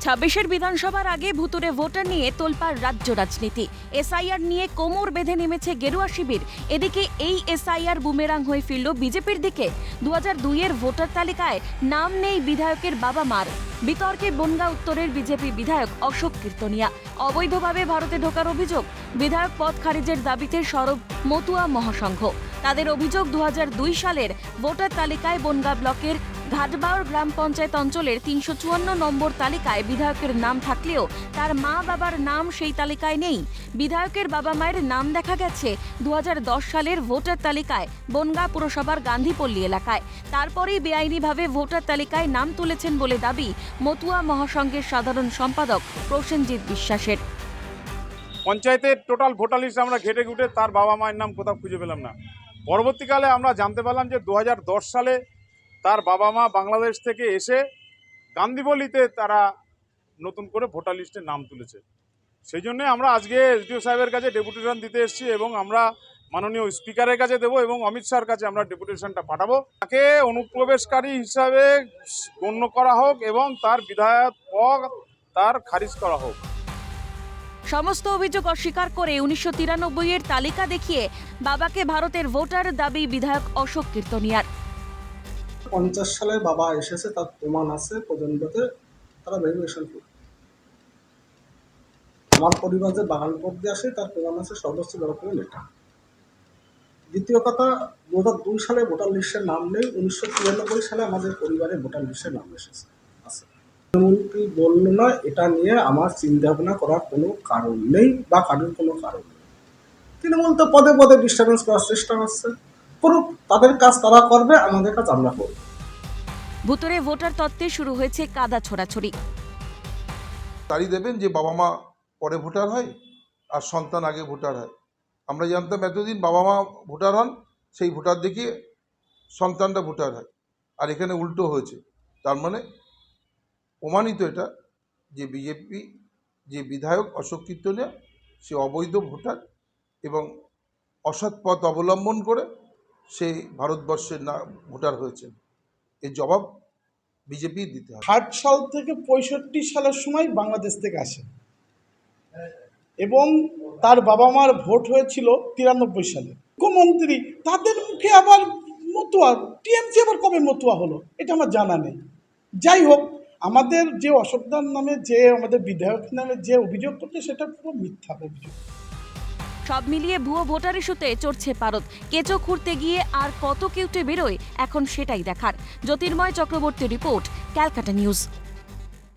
ছাব্বিশের বিধানসভার আগে ভুতুড়ে ভোটার নিয়ে তোলপাড় রাজ্য রাজনীতি। এসআইআর নিয়ে কোমর বেঁধে নেমেছে গেরুয়া শিবির। এদিকে এই এসআইআর বুমেরাং হয়ে ফিরল বিজেপির দিকে। 2002-এর ভোটার তালিকায় নাম নেই বিধায়কের বাবা মার। বিতর্কে বনগাঁ উত্তরের বিজেপি বিধায়ক অশোক কীর্তনিয়া। অবৈধভাবে ভারতে ঢোকার অভিযোগ। বিধায়ক পদ খারিজের দাবিতে সরব মতুয়া মহাসংঘ। তাদের অভিযোগ 2002 সালের ভোটার তালিকায় বনগাঁ ব্লকের ঘাটবাউর গ্রাম পঞ্চায়েত অঞ্চলের 354 নম্বর তালিকায় বিধায়কের নাম থাকলেও তার মা বাবার নাম সেই তালিকায় নেই। বিধায়কের বাবা মায়ের নাম দেখা গেছে 2010 সালের ভোটার তালিকায় বনগাঁ পুরসভার গান্ধীপল্লী এলাকায়। তারপরেই বেআইনিভাবে ভোটার তালিকায় নাম তুলেছেন বলে দাবি মতুয়া মহাসংঘের সাধারণ সম্পাদক প্রসেনজিৎ বিশ্বাসের। পঞ্চায়েতের টোটাল ভোটার লিস্ট আমরা ঘেটে ঘুটে তার বাবা মায়ের নাম কোথাও খুঁজে পেলাম না। পরবর্তীকালে আমরা জানতে পারলাম যে 2010 সালে তার বাবা মা বাংলাদেশ থেকে এসে গান্ধীপল্লীতে তারা নতুন করে ভোটার লিস্টে নাম তুলেছে। সেই জন্য আমরা আজকে এসডিও সাহেবের কাছে ডেপুটেশন দিতে এসেছি এবং আমরা মাননীয় স্পিকারের কাছে দেবো এবং অমিত শাহর কাছে আমরা ডেপুটেশনটা পাঠাবো। তাকে অনুপ্রবেশকারী হিসাবে গণ্য করা হোক এবং তার বিধায়ক পদ তার খারিজ করা হোক। সমস্ত অভিযোগ অস্বীকার করে 1993-এর তালিকা দেখিয়ে বাবাকে ভারতের ভোটার দাবি বিধায়ক অশোক কীর্তনিয়ার। 50 সালে বাবা এসেছে, তার প্রমাণ আছে পর্যন্ততে তারা ভেরিফিকেশন করবে। আমার পরিবার যে বাগানপুর দিয়ে আসে তার প্রমাণ আছে, সর্বোচ্চ ডকুমেন্ট লেখা। দ্বিতীয় কথা, 2002 সালে ভোটার লিস্টের নাম নেই, 1993 সালে আমাদের পরিবারে ভোটার লিস্টের নাম এসেছে আছে। মুখ্যমন্ত্রী বলল না, এটা নিয়ে আমার চিন্তা ভাবনা করার কোনো কারণ নেই বা কারোর কোনো কারণ নেই। তৃণমূল তো পদে পদে ডিস্টার্বেন্স করার চেষ্টা করছে, করুক, তাদের কাজ তারা করবে, আমাদের কাজ আমরা করব। ভুতুড়ে ভোটার তত্ত্বে শুরু হয়েছে কাদা ছোড়াছড়ি। তারই দেবেন যে বাবা মা পরে ভোটার হয় আর সন্তান আগে ভোটার হয়। আমরা জানতাম এতদিন বাবা মা ভোটার হন, সেই ভোটার দেখিয়ে সন্তানটা ভোটার হয়, আর এখানে উল্টো হয়েছে। তার মানে প্রমাণিত এটা যে বিজেপি যে বিধায়ক অশোক কীর্তনিয়া সে অবৈধ ভোটার এবং অসৎ পথ অবলম্বন করে সেই ভারতবর্ষের না ভোটার হয়েছেন। এর জবাব বিজেপি দিতে হবে। 60 সাল থেকে 65 সালের সময় বাংলাদেশ থেকে আসে এবং তার বাবা মার ভোট হয়েছিল 93 সালে। মুখ্যমন্ত্রী তাদের মুখে আবার মতুয়া, টিএমসি আবার কবে মতুয়া হলো এটা আমার জানা নেই। যাই হোক, আমাদের যে অশোকদার নামে যে আমাদের বিধায়ক নামে যে অভিযোগ করছে সেটা পুরো মিথ্যা অভিযোগ। সব মিলিয়ে ভুয়ো ভোটার ইস্যুতে চড়ছে পারদ। কেঁচো খুঁড়তে গিয়ে আর কত কেউটে বেরোয় এখন সেটাই দেখার। জ্যোতির্ময় চক্রবর্তী রিপোর্ট, ক্যালকাটা নিউজ।